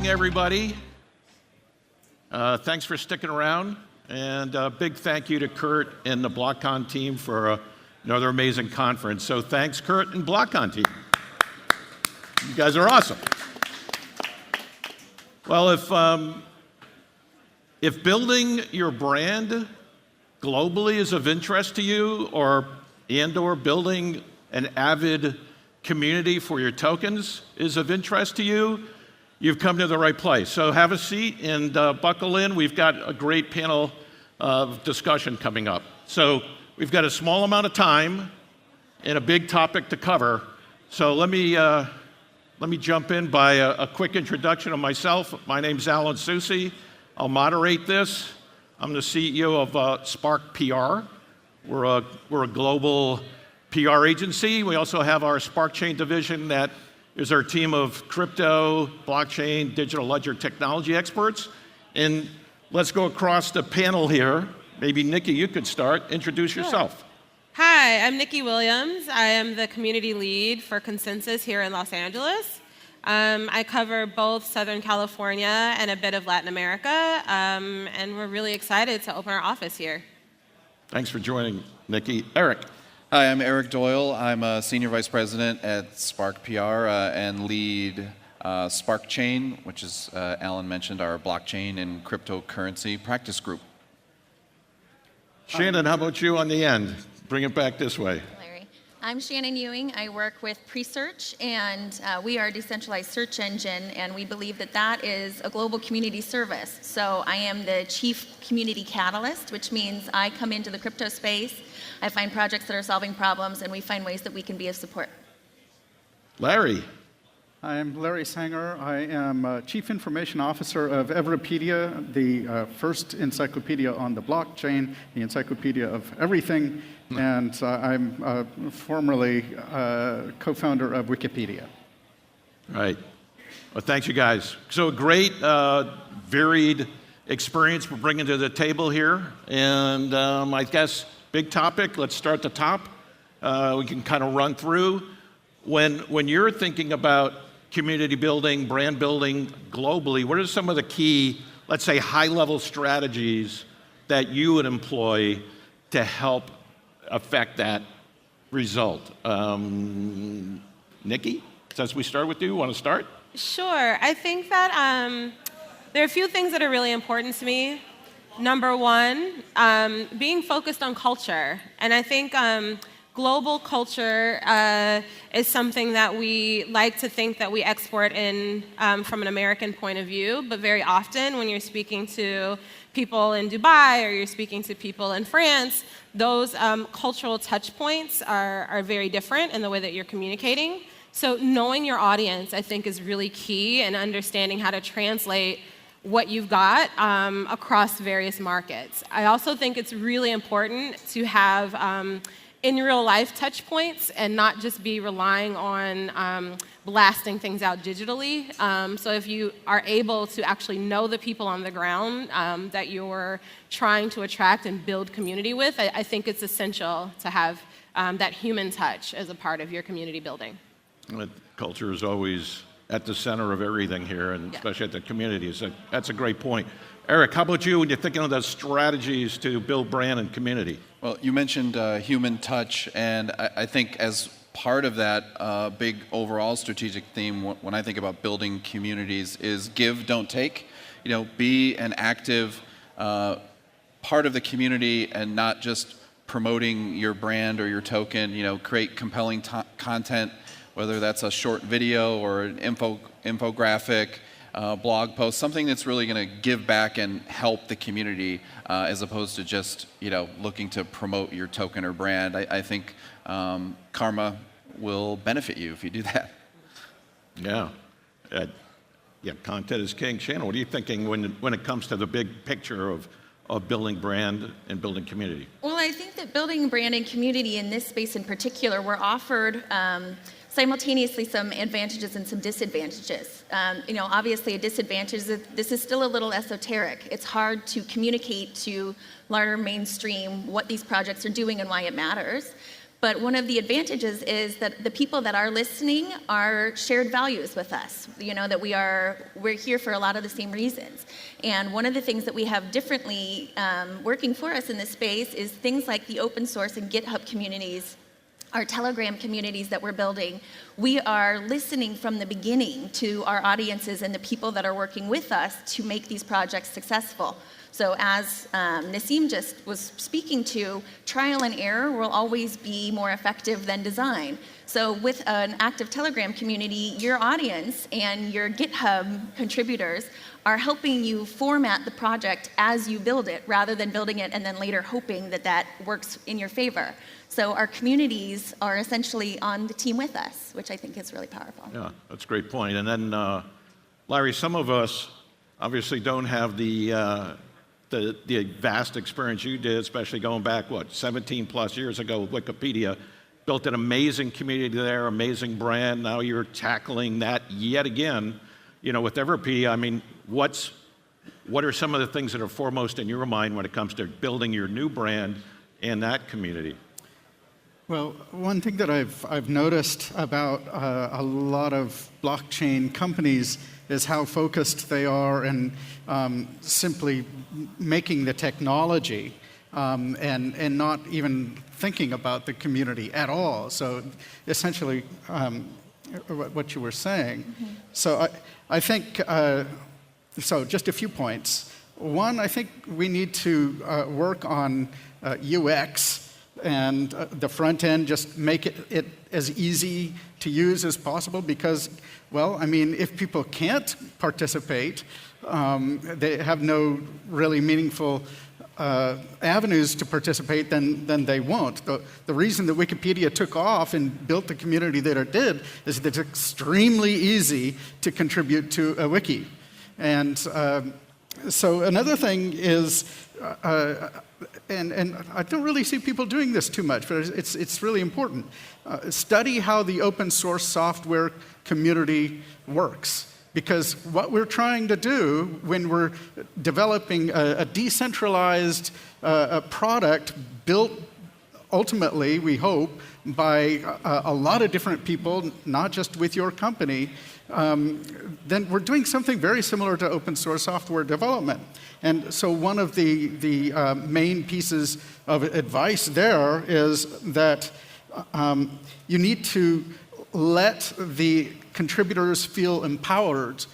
morning, everybody. Thanks for sticking around, and a big thank you to Kurt and the BlockCon team for another amazing conference. So thanks, Kurt and BlockCon team. You guys are awesome. Well, if building your brand globally is of interest to you, or building an avid community for your tokens is of interest to you, you've come to the right place. So have a seat and buckle in. We've got a great panel of discussion coming up. So we've got a small amount of time and a big topic to cover. So let me jump in by a quick introduction of myself. My name's Alan Susi. I'll moderate this. I'm the CEO of Spark PR. We're a global PR agency. We also have our Spark Chain division that is our team of crypto, blockchain, digital ledger technology experts. And let's go across the panel here. Maybe Nikki, you could start. Introduce yourself. Hi, I'm Nikki Williams. I am the community lead for Consensus here in Los Angeles. I cover both Southern California and a bit of Latin America, and we're really excited to open our office here. Thanks for joining, Nikki. Eric. Hi, I'm Eric Doyle. I'm a Senior Vice President at Spark PR and lead Spark Chain, which is, Alan mentioned, our blockchain and cryptocurrency practice group. Shannon, how about you on the end? Bring it back this way. Larry. I'm Shannon Ewing. I work with Presearch, and we are a decentralized search engine, and we believe that that is a global community service. So I am the Chief Community Catalyst, which means I come into the crypto space, I find projects that are solving problems, and we find ways that we can be of support. Larry. I'm Larry Sanger. I am Chief Information Officer of Everipedia, the first encyclopedia on the blockchain, the encyclopedia of everything, and I'm formerly co-founder of Wikipedia. Right. Well, thanks, you guys. So a great, varied experience we're bringing to the table here, and I guess big topic. Let's start at the top. We can kind of run through. When you're thinking about community building, brand building globally, what are some of the key, let's say, high-level strategies that you would employ to help affect that result? Nikki, since we start with you, want to start? Sure. I think that there are a few things that are really important to me. Number one, being focused on culture. And I think global culture is something that we like to think that we export in from an American point of view, but very often when you're speaking to people in Dubai or you're speaking to people in France, those cultural touch points are very different in the way that you're communicating. So knowing your audience, I think, is really key, and understanding how to translate what you've got across various markets. I also think it's really important to have in real life touch points and not just be relying on blasting things out digitally. So if you are able to actually know the people on the ground that you're trying to attract and build community with, I think it's essential to have that human touch as a part of your community building. Culture is always at the center of everything here, and especially at the community. So that's a great point. Eric, how about you when you're thinking of those strategies to build brand and community? Well, you mentioned human touch, and I think as part of that big overall strategic theme, when I think about building communities, is give, don't take. You know, be an active part of the community and not just promoting your brand or your token. You know, create compelling content, whether that's a short video or an infographic, blog post, something that's really going to give back and help the community, as opposed to just, you know, looking to promote your token or brand. I think karma will benefit you if you do that. Yeah. Content is king. Shannon, what are you thinking when it comes to the big picture of building brand and building community? Well, I think that building brand and community in this space in particular, we're offered simultaneously some advantages and some disadvantages. You know, obviously a disadvantage is that this is still a little esoteric. It's hard to communicate to larger mainstream what these projects are doing and why it matters. But one of the advantages is that the people that are listening are shared values with us. You know, that we're here for a lot of the same reasons. And one of the things that we have differently working for us in this space is things like the open source and GitHub communities, our Telegram communities that we're building. We are listening from the beginning to our audiences and the people that are working with us to make these projects successful. So as Nassim just was speaking to, trial and error will always be more effective than design. So with an active Telegram community, your audience and your GitHub contributors are helping you format the project as you build it, rather than building it and then later hoping that that works in your favor. So our communities are essentially on the team with us, which I think is really powerful. Yeah, that's a great point. And then, Larry, some of us obviously don't have the vast experience you did, especially going back, 17 plus years ago with Wikipedia. Built an amazing community there, amazing brand. Now you're tackling that yet again, with Everpedia. I mean, what are some of the things that are foremost in your mind when it comes to building your new brand and that community? Well, one thing that I've noticed about a lot of blockchain companies is how focused they are in simply making the technology and not even thinking about the community at all. So essentially, what you were saying. Mm-hmm. So I think, so just a few points. One, I think we need to work on UX and the front end, just make it as easy to use as possible, because, well, I mean, if people can't participate, they have no really meaningful avenues to participate, then they won't. The reason that Wikipedia took off and built the community that it did is that it's extremely easy to contribute to a wiki. And so another thing is, and I don't really see people doing this too much, but it's really important. Study how the open source software community works. Because what we're trying to do when we're developing a decentralized product built ultimately, we hope, by a lot of different people, not just with your company, then we're doing something very similar to open source software development. And so one of the main pieces of advice there is that you need to let the contributors feel empowered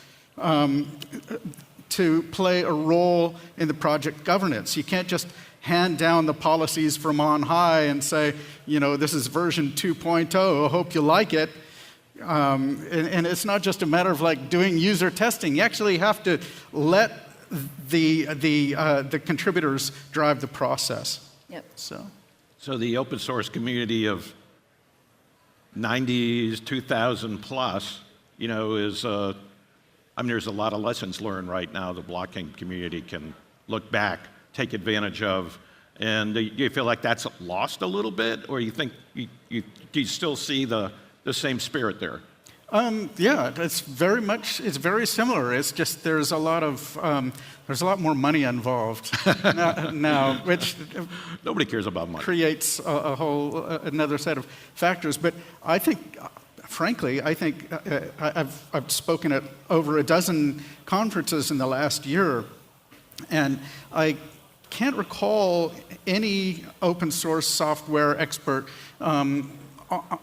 to play a role in the project governance. You can't just hand down the policies from on high and say, this is version 2.0, I hope you like it. And it's not just a matter of like doing user testing. You actually have to let the contributors drive the process. Yep. So the open source community of 90s, 2000 plus, is, there's a lot of lessons learned right now the blockchain community can look back, take advantage of. And do you feel like that's lost a little bit, or you think do you still see the same spirit there? Yeah, it's very similar. It's just there's a lot more money involved now, which nobody cares about money. Creates a whole another set of factors. But I think, frankly, I've spoken at over a dozen conferences in the last year, and I can't recall any open source software expert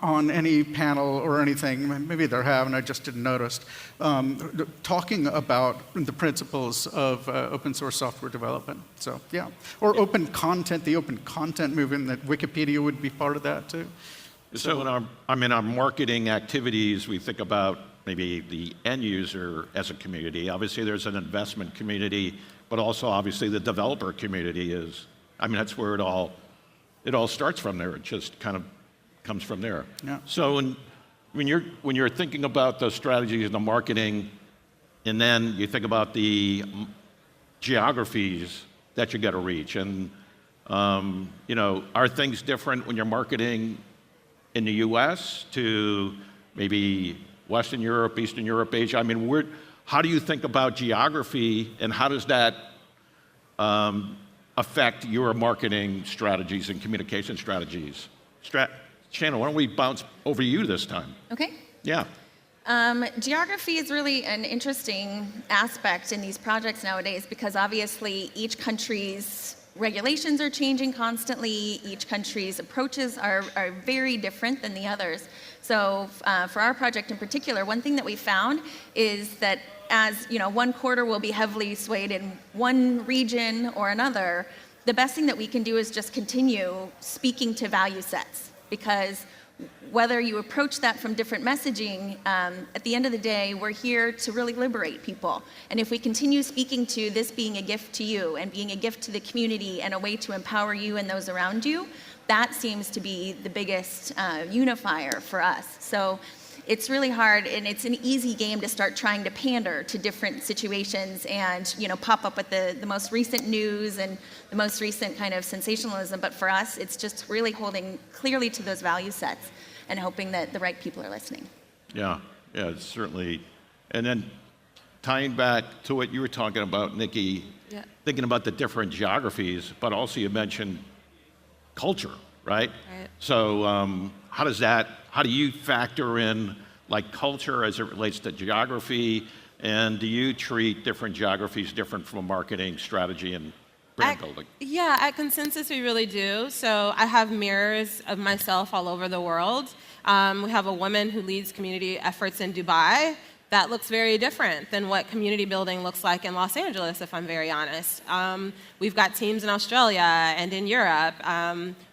on any panel or anything, maybe there have, and I just didn't notice, talking about the principles of open source software development. So, yeah. Or open content, the open content movement, that Wikipedia would be part of that, too. So in our marketing activities, we think about maybe the end user as a community. Obviously, there's an investment community, but also, obviously, the developer community is, that's where it all starts from there. It just kind of comes from there. Yeah. So when you're thinking about the strategies and the marketing, and then you think about the geographies that you got to reach, and are things different when you're marketing in the U.S. to maybe Western Europe, Eastern Europe, Asia? How do you think about geography, and how does that affect your marketing strategies and communication strategies? Shannon, why don't we bounce over to you this time? Okay. Yeah. Geography is really an interesting aspect in these projects nowadays because obviously each country's regulations are changing constantly. Each country's approaches are very different than the others. So for our project in particular, one thing that we found is that as one quarter will be heavily swayed in one region or another, the best thing that we can do is just continue speaking to value sets, because whether you approach that from different messaging, at the end of the day, we're here to really liberate people. And if we continue speaking to this being a gift to you and being a gift to the community and a way to empower you and those around you, that seems to be the biggest unifier for us. So it's really hard, and it's an easy game to start trying to pander to different situations and pop up with the most recent news and the most recent kind of sensationalism. But for us, it's just really holding clearly to those value sets and hoping that the right people are listening. Yeah, it's certainly. And then tying back to what you were talking about, Nikki, thinking about the different geographies, but also you mentioned culture, right? Right. So how do you factor in like culture as it relates to geography, and do you treat different geographies different from a marketing strategy and brand building? Yeah, at Consensus we really do. So I have mirrors of myself all over the world. We have a woman who leads community efforts in Dubai. That looks very different than what community building looks like in Los Angeles, if I'm very honest. We've got teams in Australia and in Europe.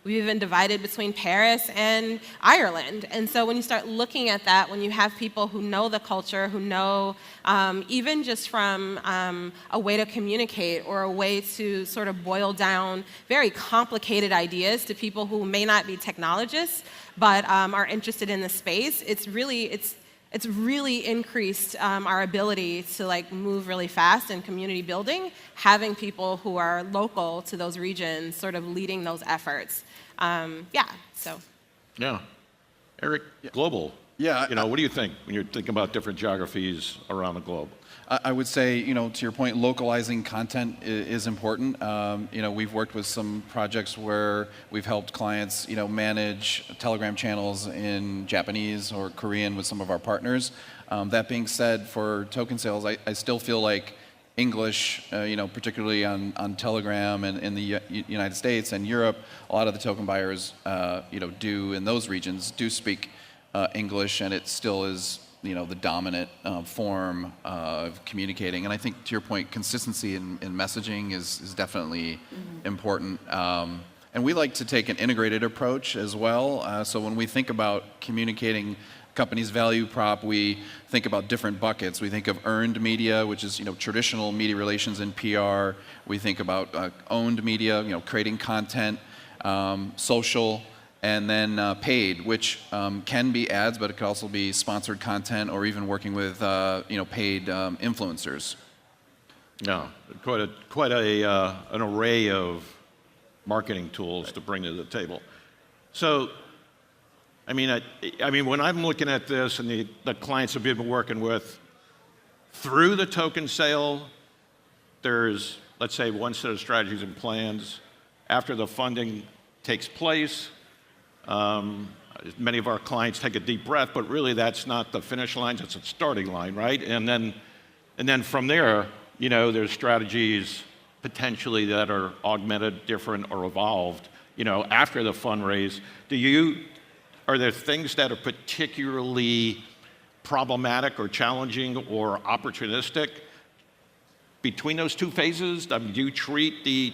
We've even divided between Paris and Ireland. And so when you start looking at that, when you have people who know the culture, who know even just from a way to communicate or a way to sort of boil down very complicated ideas to people who may not be technologists but are interested in the space, it's really increased our ability to move really fast in community building, having people who are local to those regions sort of leading those efforts. Yeah. Eric, global. Yeah, what do you think when you're thinking about different geographies around the globe? I would say, to your point, localizing content is important. We've worked with some projects where we've helped clients, manage Telegram channels in Japanese or Korean with some of our partners. That being said, for token sales, I still feel like English, particularly on Telegram and in the United States and Europe, a lot of the token buyers, do in those regions do speak English, and it still is the dominant form of communicating. And I think, to your point, consistency in messaging is definitely important. And we like to take an integrated approach as well. So when we think about communicating company's value prop, we think about different buckets. We think of earned media, which is traditional media relations and PR. We think about owned media, creating content, social, and then paid, which can be ads, but it could also be sponsored content or even working with paid influencers. Yeah, quite an array of marketing tools to bring to the table. So, I mean, when I'm looking at this and the clients that we've been working with, through the token sale, there's, let's say, one set of strategies and plans. After the funding takes place, many of our clients take a deep breath, but really that's not the finish line, it's a starting line, right? And then from there, there's strategies potentially that are augmented, different, or evolved, after the fundraise. Are there things that are particularly problematic or challenging or opportunistic between those two phases? Do you treat the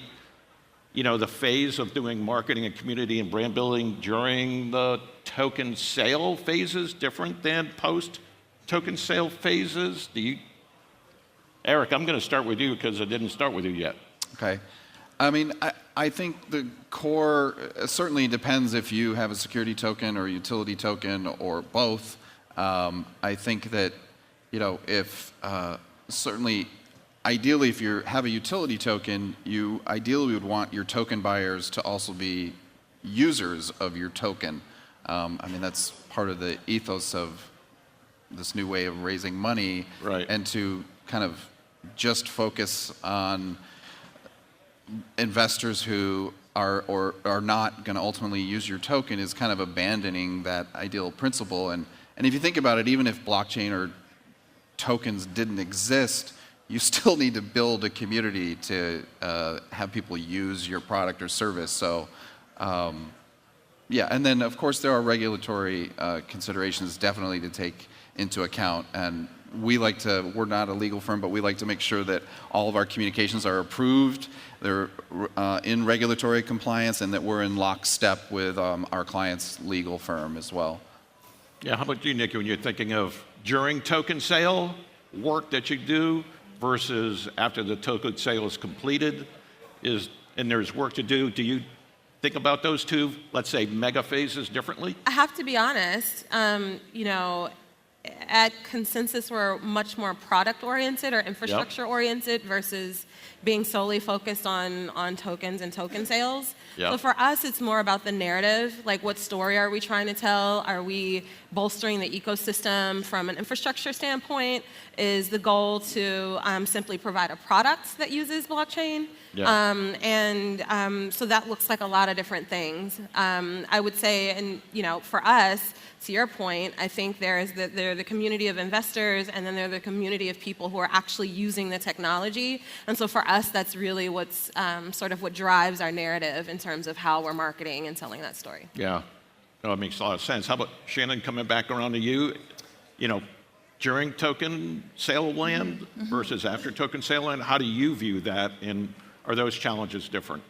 phase of doing marketing and community and brand building during the token sale phases different than post-token sale phases? Eric, I'm going to start with you because I didn't start with you yet. Okay. I mean, I think the core certainly depends if you have a security token or a utility token or both. I think that, if certainly, ideally, if you have a utility token, you ideally would want your token buyers to also be users of your token. That's part of the ethos of this new way of raising money, right? And to kind of just focus on investors who are not going to ultimately use your token is kind of abandoning that ideal principle. And if you think about it, even if blockchain or tokens didn't exist, you still need to build a community to have people use your product or service. So, yeah, and then of course there are regulatory considerations definitely to take into account. And we're not a legal firm, but we like to make sure that all of our communications are approved, they're in regulatory compliance, and that we're in lockstep with our client's legal firm as well. Yeah, how about you, Nikki, when you're thinking of during token sale, work that you do versus after the token sale is completed, and there's work to do you think about those two, let's say, mega phases differently? I have to be honest, at Consensus, we're much more product-oriented or infrastructure-oriented versus being solely focused on tokens and token sales. Yep. So for us, it's more about the narrative, like what story are we trying to tell? Are we bolstering the ecosystem from an infrastructure standpoint? Is the goal to simply provide a product that uses blockchain? Yeah. So that looks like a lot of different things. I would say, and for us, to your point, I think they're the community of investors, and then they're the community of people who are actually using the technology. And so for us, that's really what's sort of what drives our narrative in terms of how we're marketing and telling that story. Yeah, no, it makes a lot of sense. How about Shannon, coming back around to you? During token sale land versus after token sale land, how do you view that, and are those challenges different?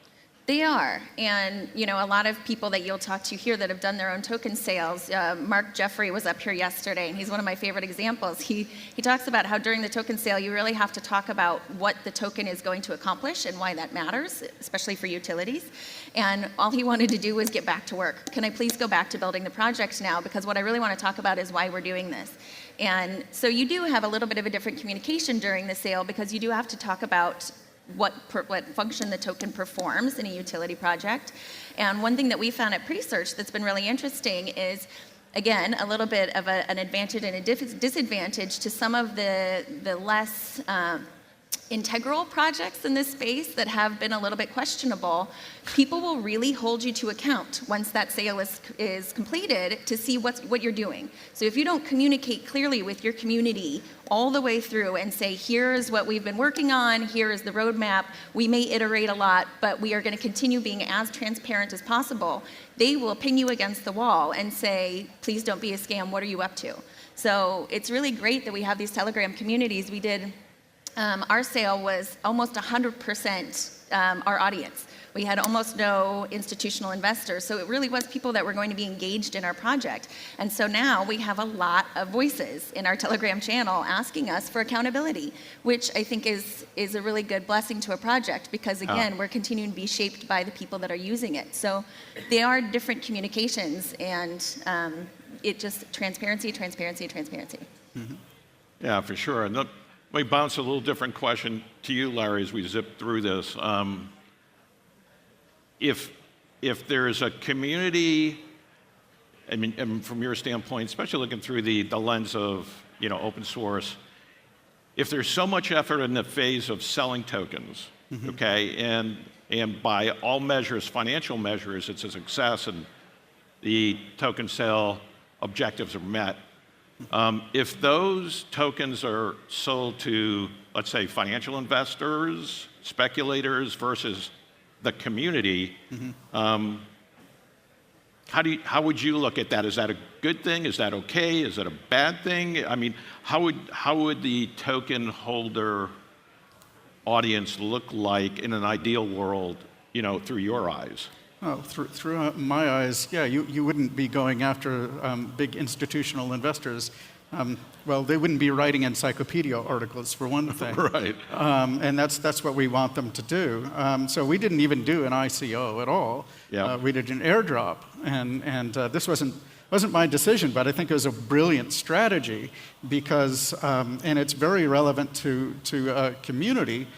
They are, and a lot of people that you'll talk to here that have done their own token sales. Mark Jeffrey was up here yesterday, and he's one of my favorite examples. He talks about how during the token sale, you really have to talk about what the token is going to accomplish and why that matters, especially for utilities. And all he wanted to do was get back to work. Can I please go back to building the project now? Because what I really want to talk about is why we're doing this. And so you do have a little bit of a different communication during the sale, because you do have to talk about what function the token performs in a utility project. And one thing that we found at Presearch that's been really interesting is, again, a little bit of an advantage and a disadvantage to some of the less integral projects in this space that have been a little bit questionable. People will really hold you to account once that sale is completed to see what you're doing. So if you don't communicate clearly with your community all the way through and say, here is what we've been working on, here is the roadmap, we may iterate a lot, but we are going to continue being as transparent as possible, they will pin you against the wall and say, please don't be a scam, what are you up to? So it's really great that we have these Telegram communities. We did our sale was almost 100% our audience. We had almost no institutional investors, so it really was people that were going to be engaged in our project. And so now we have a lot of voices in our Telegram channel asking us for accountability, which I think is a really good blessing to a project, because again, we're continuing to be shaped by the people that are using it. So they are different communications, and it just transparency. Mm-hmm. Yeah, for sure. And let me bounce a little different question to you, Larry, as we zip through this. If there's a community, I mean, and from your standpoint, especially looking through the lens of open source, if there's so much effort in the phase of selling tokens, okay, and by all measures, financial measures, it's a success, and the token sale objectives are met. If those tokens are sold to, let's say, financial investors, speculators versus the community, how would you look at that? Is that a good thing? Is that okay? Is that a bad thing? I mean, how would the token holder audience look like in an ideal world, through your eyes? Oh, through my eyes, yeah, you wouldn't be going after big institutional investors. Well, they wouldn't be writing encyclopedia articles, for one thing. Right. And that's what we want them to do. So we didn't even do an ICO at all. Yeah. We did an airdrop, and this wasn't my decision, but I think it was a brilliant strategy because, and it's very relevant to community.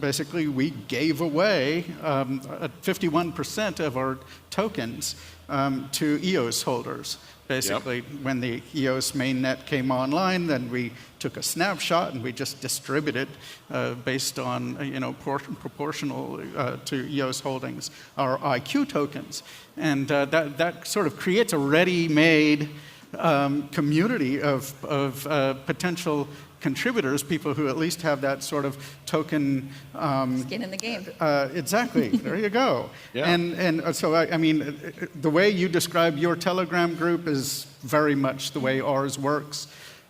Basically, we gave away 51% of our tokens to EOS holders. Basically, when the EOS mainnet came online, then we took a snapshot and we just distributed based on proportional to EOS holdings our IQ tokens, and that sort of creates a ready-made community of potential contributors, people who at least have that sort of token. Skin in the game. Exactly. There you go. Yeah. And so I mean, the way you describe your Telegram group is very much the way ours works,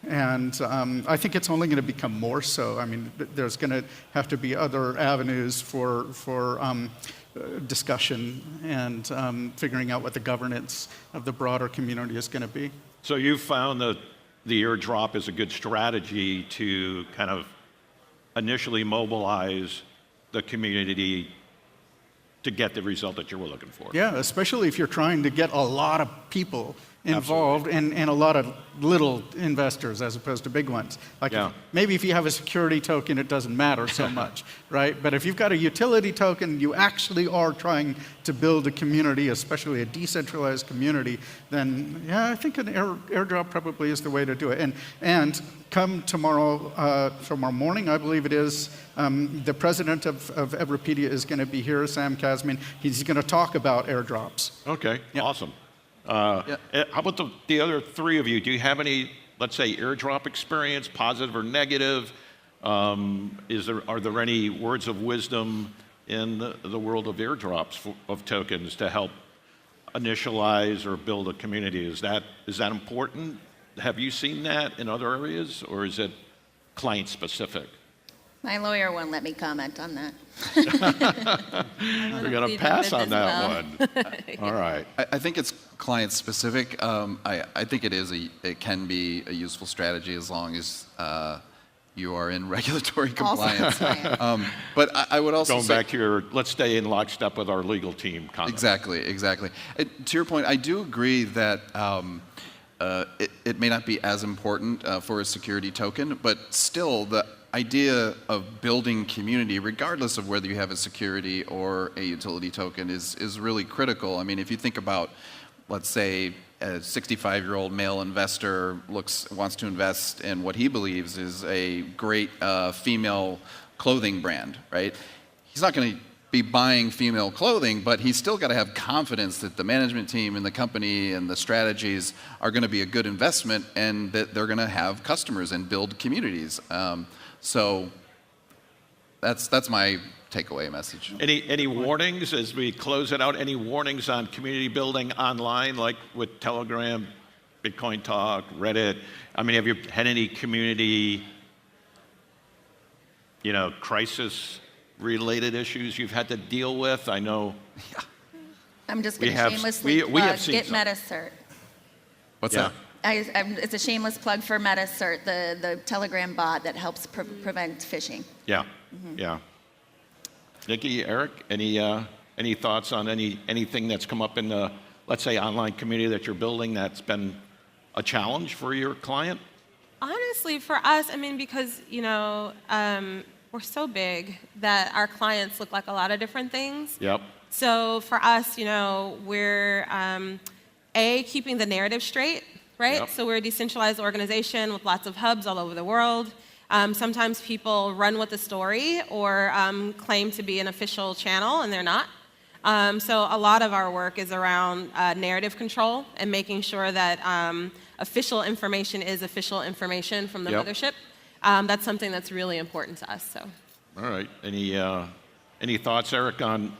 and I think it's only going to become more so. I mean, there's going to have to be other avenues for discussion and figuring out what the governance of the broader community is going to be. So you found that the airdrop is a good strategy to kind of initially mobilize the community to get the result that you were looking for. Yeah, especially if you're trying to get a lot of people involved and a lot of little investors as opposed to big ones. Like Yeah. maybe if you have a security token, it doesn't matter so much, right? But if you've got a utility token, you actually are trying to build a community, especially a decentralized community, then yeah, I think an airdrop probably is the way to do it. And come tomorrow morning, I believe it is, the president of Everipedia is going to be here, Sam Kazmin. He's going to talk about airdrops. Okay, Yeah. Awesome. How about the other three of you? Do you have any, let's say, airdrop experience, positive or negative? Are there any words of wisdom in the world of airdrops of tokens to help initialize or build a community? Is that important? Have you seen that in other areas, or is it client specific? My lawyer won't let me comment on that. We're going to pass on that one. All right. I think it's client specific. I think it can be a useful strategy as long as you are in regulatory compliance. But I would also Going say, back to let's stay in lockstep with our legal team comment. Exactly. To your point, I do agree that it may not be as important for a security token, but still the idea of building community, regardless of whether you have a security or a utility token, is really critical. I mean, if you think about, let's say, a 65-year-old male investor wants to invest in what he believes is a great female clothing brand, right? He's not going to be buying female clothing, but he's still got to have confidence that the management team and the company and the strategies are going to be a good investment and that they're going to have customers and build communities. So that's my takeaway message. Any warnings as we close it out? Any warnings on community building online, like with Telegram, Bitcoin Talk, Reddit? I mean, have you had any community, crisis-related issues you've had to deal with? I know. I'm just going to we shamelessly plug have seen Get some. MetaCert. What's Yeah. that? It's a shameless plug for MetaCert, the Telegram bot that helps prevent phishing. Yeah. Nikki, Eric, any thoughts on anything that's come up in the, let's say, online community that you're building that's been a challenge for your client? Honestly, for us, I mean, because, we're so big that our clients look like a lot of different things. Yep. So for us, we're keeping the narrative straight, right? Yep. So we're a decentralized organization with lots of hubs all over the world. Sometimes people run with the story or claim to be an official channel, and they're not. So a lot of our work is around narrative control and making sure that official information is official information from the Yep. mothership. That's something that's really important to us. So. All right. Any thoughts, Eric, on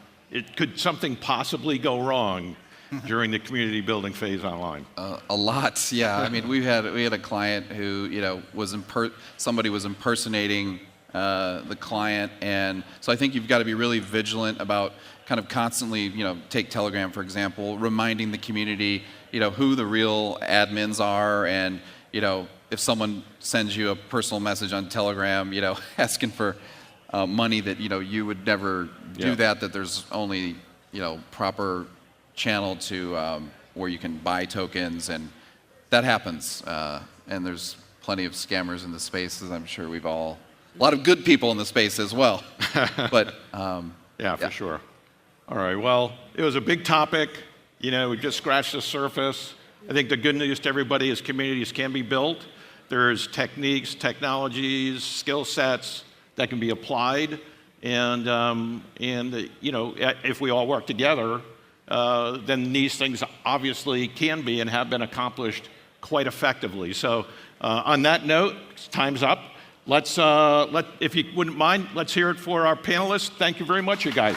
could something possibly go wrong during the community building phase online? A lot, yeah. I mean, we had a client who, somebody was impersonating the client, and so I think you've got to be really vigilant about kind of constantly, take Telegram for example, reminding the community, who the real admins are, and if someone sends you a personal message on Telegram, asking for money that you would never do that there's only proper channel to where you can buy tokens, and that happens. And there's plenty of scammers in the space, as I'm sure a lot of good people in the space as well. But For sure. All right. Well, it was a big topic. We just scratched the surface. I think the good news to everybody is communities can be built. There's techniques, technologies, skill sets that can be applied, and you know, if we all work together, then these things obviously can be and have been accomplished quite effectively. So, on that note, time's up. Let's, if you wouldn't mind, let's hear it for our panelists. Thank you very much, you guys.